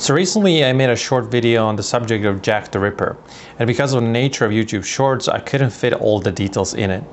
So recently I made a short video on the subject of Jack the Ripper, and because of the nature of YouTube Shorts, I couldn't fit all the details in it.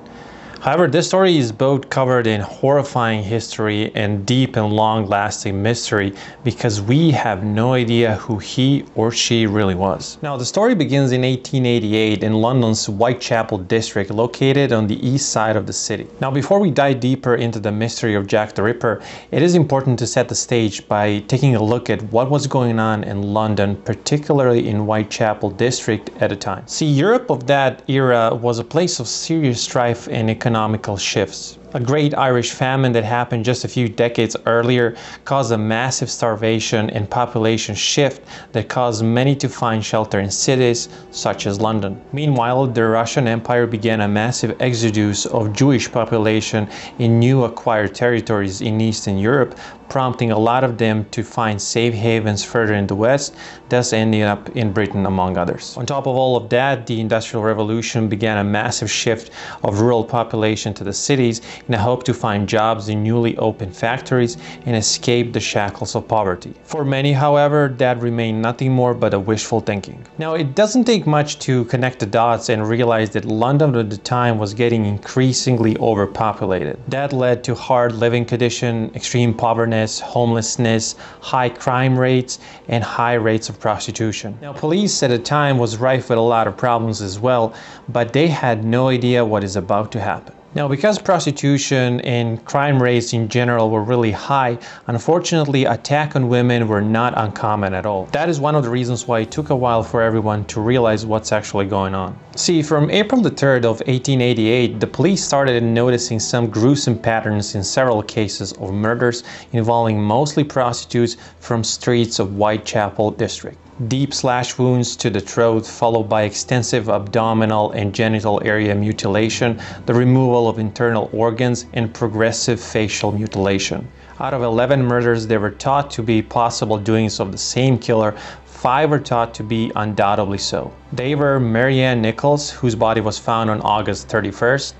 However, this story is both covered in horrifying history and deep and long-lasting mystery because we have no idea who he or she really was. Now, the story begins in 1888 in London's Whitechapel district, located on the east side of the city. Now, before we dive deeper into the mystery of Jack the Ripper, it is important to set the stage by taking a look at what was going on in London, particularly in Whitechapel district at the time. See, Europe of that era was a place of serious strife and economical shifts. A great Irish famine that happened just a few decades earlier caused a massive starvation and population shift that caused many to find shelter in cities such as London. Meanwhile, the Russian Empire began a massive exodus of Jewish population in new acquired territories in Eastern Europe, prompting a lot of them to find safe havens further in the west, thus ending up in Britain among others. On top of all of that, the Industrial Revolution began a massive shift of rural population to the cities in a hope to find jobs in newly opened factories and escape the shackles of poverty. For many, however, that remained nothing more but a wishful thinking. Now, it doesn't take much to connect the dots and realize that London at the time was getting increasingly overpopulated. That led to hard living conditions, extreme poverty, homelessness, high crime rates, and high rates of prostitution. Now, police at the time was rife with a lot of problems as well, but they had no idea what is about to happen. Now, because prostitution and crime rates in general were really high, unfortunately, attacks on women were not uncommon at all. That is one of the reasons why it took a while for everyone to realize what's actually going on. See, from April the 3rd of 1888, the police started noticing some gruesome patterns in several cases of murders involving mostly prostitutes from streets of Whitechapel district. Deep slash wounds to the throat, followed by extensive abdominal and genital area mutilation, the removal of internal organs, and progressive facial mutilation. Out of 11 murders that were thought to be possible doings of the same killer, 5 were thought to be undoubtedly so. They were Mary Ann Nichols, whose body was found on August 31st,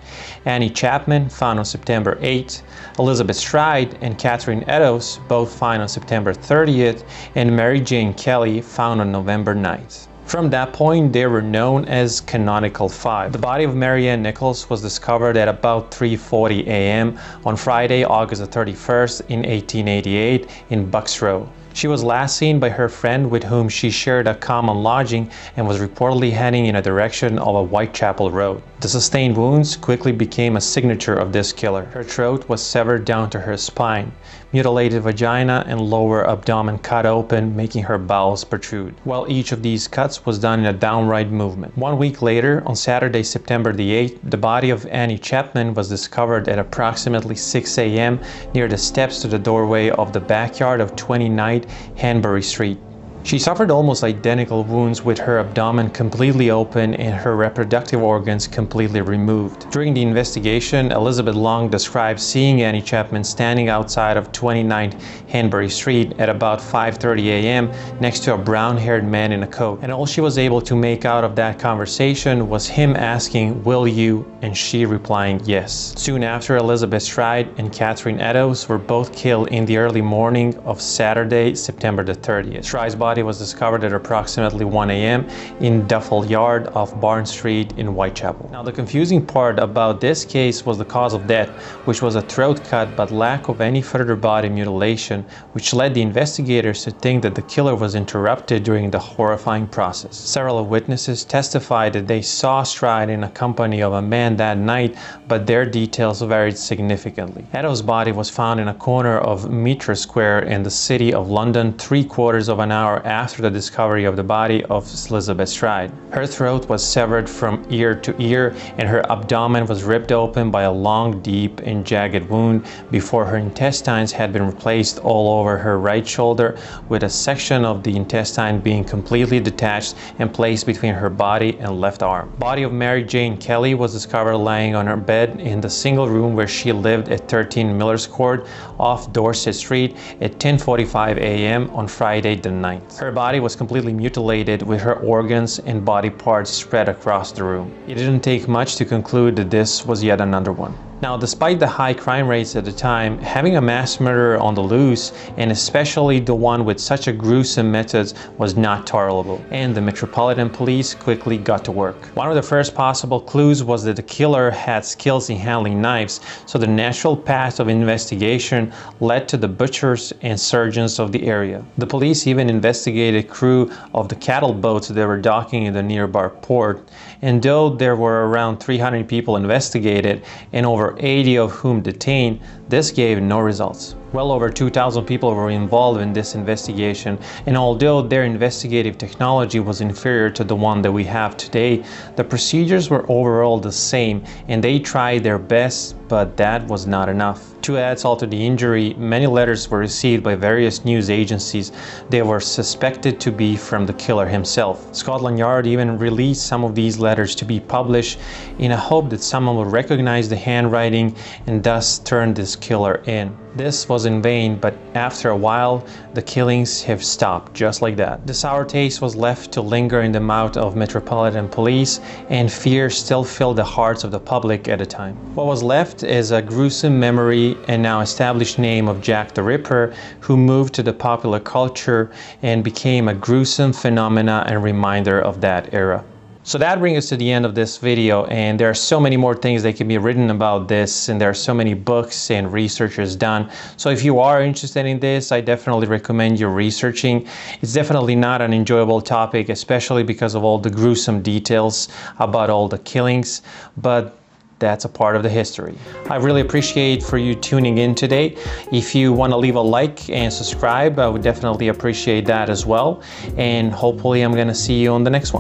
Annie Chapman, found on September 8th, Elizabeth Stride and Catherine Eddowes, both found on September 30th, and Mary Jane Kelly, found on November 9th. From that point, they were known as Canonical Five. The body of Mary Ann Nichols was discovered at about 3:40 a.m. on Friday, August 31st in 1888 in Bucks Row. She was last seen by her friend with whom she shared a common lodging and was reportedly heading in a direction of a Whitechapel road. The sustained wounds quickly became a signature of this killer. Her throat was severed down to her spine, mutilated vagina and lower abdomen cut open, making her bowels protrude. While each of these cuts was done in a downright movement. 1 week later, on Saturday, September the 8th, the body of Annie Chapman was discovered at approximately 6 a.m. near the steps to the doorway of the backyard of 29 Hanbury Street. She suffered almost identical wounds with her abdomen completely open and her reproductive organs completely removed. During the investigation, Elizabeth Long described seeing Annie Chapman standing outside of 29 Hanbury Street at about 5:30 a.m. next to a brown-haired man in a coat. And all she was able to make out of that conversation was him asking, "Will you?" and she replying yes. Soon after, Elizabeth Stride and Catherine Eddowes were both killed in the early morning of Saturday, September the 30th. Stride's body was discovered at approximately 1 a.m. in Duffel Yard off Barn Street in Whitechapel. Now, the confusing part about this case was the cause of death, which was a throat cut but lack of any further body mutilation, which led the investigators to think that the killer was interrupted during the horrifying process. Several witnesses testified that they saw Stride in the company of a man that night, but their details varied significantly. Eddowes' body was found in a corner of Mitre Square in the city of London 3/4 of an hour after the discovery of the body of Elizabeth Stride. Her throat was severed from ear to ear and her abdomen was ripped open by a long, deep and jagged wound before her intestines had been replaced all over her right shoulder, with a section of the intestine being completely detached and placed between her body and left arm. The body of Mary Jane Kelly was discovered lying on her bed in the single room where she lived at 13 Miller's Court off Dorset Street at 10:45 a.m. on Friday the 9th. Her body was completely mutilated with her organs and body parts spread across the room. It didn't take much to conclude that this was yet another one. Now, despite the high crime rates at the time, having a mass murderer on the loose, and especially the one with such a gruesome methods, was not tolerable, and the Metropolitan Police quickly got to work. One of the first possible clues was that the killer had skills in handling knives, so the natural path of investigation led to the butchers and surgeons of the area. The police even investigated crew of the cattle boats that were docking in the nearby port, and though there were around 300 people investigated and over 80 of whom detained, this gave no results. Well over 2,000 people were involved in this investigation, and although their investigative technology was inferior to the one that we have today, the procedures were overall the same, and they tried their best, but that was not enough. To add salt to the injury, many letters were received by various news agencies that were suspected to be from the killer himself. Scotland Yard even released some of these letters to be published in a hope that someone would recognize the handwriting and thus turn this killer in. This was in vain, but after a while, the killings have stopped, just like that. The sour taste was left to linger in the mouth of Metropolitan Police, and fear still filled the hearts of the public at the time. What was left is a gruesome memory and now established name of Jack the Ripper, who moved to the popular culture and became a gruesome phenomena and reminder of that era. So that brings us to the end of this video, and there are so many more things that can be written about this, and there are so many books and researchers done. So if you are interested in this, I definitely recommend you researching. It's definitely not an enjoyable topic, especially because of all the gruesome details about all the killings, but that's a part of the history. I really appreciate for you tuning in today. If you want to leave a like and subscribe, I would definitely appreciate that as well. And hopefully I'm going to see you on the next one.